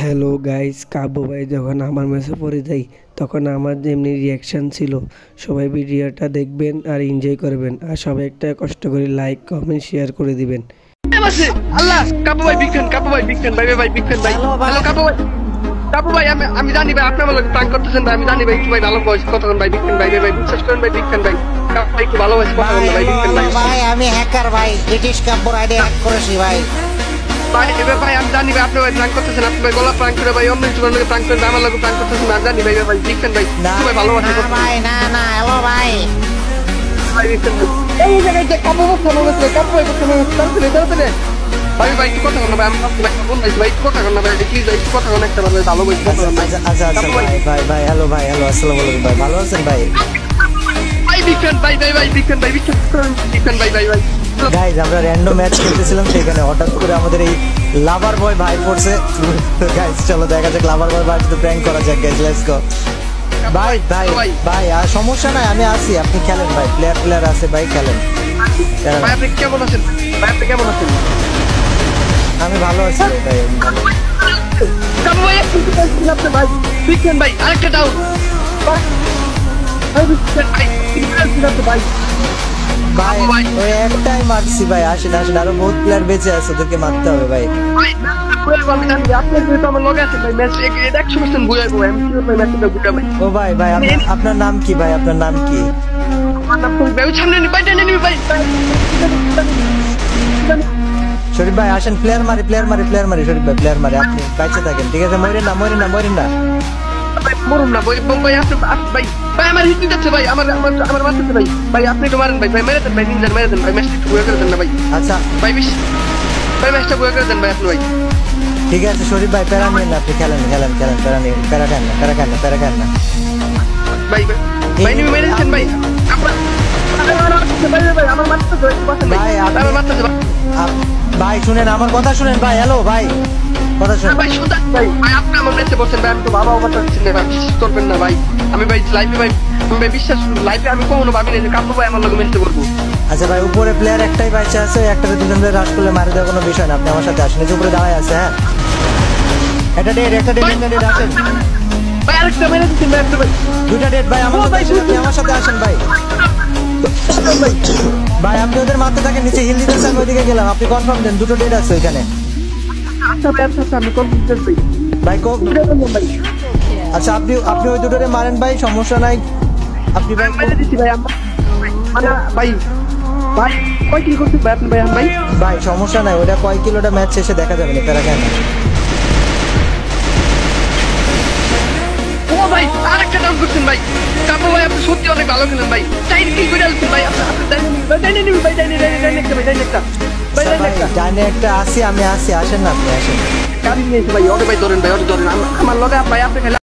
Hello guys, কাব্য ভাই যখন আমার ম্যাচে পড়ে যাই তখন আমার যেমনি রিয়াকশান ছিল, সবাই ভিডিওটা দেখবেন আর এনজয় করবেন। আর সবাই একটা কষ্ট করে লাইক কমেন্ট শেয়ার করে দিবেন। আল্লাহ কাব্য ভাই বিগ ফ্যান, কাব্য ভাই বিগ ফ্যান, ভাই ভাই বিগ ফ্যান ভাই। হ্যালো কাব্য ভাই, কাব্য ভাই আমি জানি ভাই আপনি আমার প্র্যাঙ্ক করতেছেন ভাই, আমি জানি ভাই একটু ভাই ভালো ভয়েস কথা বলেন ভাই, বিগ ফ্যান ভাই, ভাই বিশ্বাস করেন ভাই বিগ ফ্যান ভাই, কাব্য ভাই একটু ভালো ভয়েস কথা বলেন ভাই, বিগ ফ্যান ভাই। ভাই আমি হ্যাকার ভাই, ব্রিটিশ কাব্যর আইডি হ্যাক করেছি ভাই। ভাই এবার ভাই আমি জানি ভাই আপনি ভাই প্র্যাঙ্ক করতেছেন, আপনি ভাই গলা প্র্যাঙ্ক করে ভাই অন্য ইউটিউবার লোকে প্র্যাঙ্ক করেন, আমার লোকে প্র্যাঙ্ক করতেছেন, আমি জানি ভাই ভাই বিগ ফ্যান ভাই, একটু ভাই ভালো ভয়েস কথা ভাই না না হ্যালো ভাই ভাই বিগ ফ্যান ভাই। এই জায়গায় যে কাব্য ভাই ফোন করেছিল, কাব্য ভাই ফোন করেছিল, তাড়াতাড়ি ভাই ভাই একটু কথা বল না ভাই, আমি ভাই ফোন দিয়েছি ভাই, একটু কথা বল না ভাই, প্লিজ ভাই একটু কথা বল, একটা ভাই ভালো ভয়েস কথা বল। আচ্ছা ভাই ভাই ভাই হ্যালো ভাই, হ্যালো আসসালামু আলাইকুম ভাই, ভালো আছেন ভাই? ভাই বিগ ফ্যান ভাই, ভাই ভাই বিগ ফ্যান ভাই, বিশ্বাস করেন বিগ ফ্যান ভাই, ভাই ভাই। গাইজ আমরা র্যান্ডম ম্যাচ খেলতেছিলাম, সেখানে হঠাৎ করে আমাদের এই লাভার বয় ভাই পড়ছে। গাইজ চলো দেখা যাক লাভার বয় ভাই, প্র্যাঙ্ক করা যাক গাইজ, লেটস গো। ভাই ভাই ভাই আর সমস্যা নাই, আমি আছি, আপনি খেলেন ভাই, প্লেয়ার আছে ভাই, খেলেন। ভাই আপনি কেমন আছেন? ভাই আপনি কেমন আছেন? আমি ভালো আছি ভাই। কাব্য ভাই একটু বলছিলাম আপনি ভাই, বিগ ফ্যান ভাই, আরেকটা ডাউন ভাই। ভাই ওই একটাই মারছি ভাই, আসেন আসেন, আরো বহুত প্লেয়ার বেঁচে আছে, ওদেরকে মারতে হবে ভাই। আমি জানি আপনি যেহেতু আমার লগে আছেন ভাই, ম্যাচ 100% বুঝাই ভাই, আমি কিভাবে ম্যাচটা বুঝা ভাই। ও ভাই ভাই আপনার নাম কি ভাই, আপনার নাম কি? আমার নাম ভাই, ওই সামনে নি ভাই, টেনে নি ভাই। শরীফ ভাই আসেন, প্লেয়ার মারি শরীফ ভাই, প্লেয়ার মারি, আপনি বাইচে থাকেন, ঠিক আছে? মরেন না ভাই মরুম না ভাই, ভাই আপনি ভাই ভাই আমার হিট দিচ্ছে ভাই, আমার মারতেছে ভাই, ভাই আপনি একটু মারেন ভাই, ভাই মেরে দেন ভাই, নিনজার মেরে দেন ভাই, ম্যাচটা একটু বুঝা করে দেন না ভাই। আচ্ছা ভাই ভাই ম্যাচটা বুঝা করে দেন ভাই আপনি ভাই। ঠিক আছে শরীফ ভাই, প্যারা নিন না, আপনি খেলেন, প্যারা খান না। ভাই ভাই নিয়ে মেরে দিচ্ছেন ভাই, আমার মারতেছে ভাই, আমার মারতেছে ভাই। ভাই শুনেন আমার কথা শুনেন ভাই, হ্যালো ভাই কথা শুনেন ভাই সুদান ভাই, ভাই আপনি আমার মেসে বলছেন ভাই, আমি তো বাবা কথা হচ্ছি না ভাই, বিশ্বাস করবেন না ভাই, আমি ভাই লাইফে ভাই, আমি ভাই বিশ্বাস লাইফে আমি কখনো ভাবিনি যে কাব্য ভাই আমার লোক মেসে করবো। আচ্ছা ভাই উপরে প্লেয়ার একটাই বাইচে আছে, একটাতে দুজন ধরে রাশ করলে মারি দেওয়ার কোনো বিষয় না, আপনি আমার সাথে আসেন, এই যে উপরে দাঁড়ায় আছে। হ্যাঁ একটা ডেট আসেন ভাই, আরেকটা মেরে দিচ্ছেন ভাই আপনি ভাই, দুইটা ডেট ভাই, আমার সাথে আসেন, আপনি আমার সাথে আসেন ভাই। ভাই আপনি ওদের মারতে থাকেন, নিচে হিল দিতেছে, আমি ওইদিকে গেলাম, আপনি কনফার্ম দেন দুটো ডেট আছে ওইখানে। আচ্ছা ভাই আচ্ছা আমি কনফিডেন্স ভাই ভাই ভাই। আচ্ছা আপনি ওই দুটোরে মারেন ভাই, সমস্যা নাই। আপনি ভাই মেরে দিচ্ছি ভাই, মানে ভাই ভাই কয় কি করছেন ভাই আপনি ভাই, ভাই ভাই সমস্যা নাই, ওটা কয় কিলোটা ম্যাচ শেষে দেখা যাবে না, প্যারা কেন। ও ভাই আরেকটা ডাউন করছেন ভাই, কাব্য ভাই আপনি সত্যি অনেক ভালো খেলেন ভাই, টাইম কি করে আলছেন ভাই, আপনি ডাইনে একটা আসি, আমি আসি, আসেন না আপনি আসেন। গাড়ি নিয়েছি ভাই, ওরে ভাই ধরেন ভাই, ওরে ধরেন, আমার লগে ভাই আপনি খেলে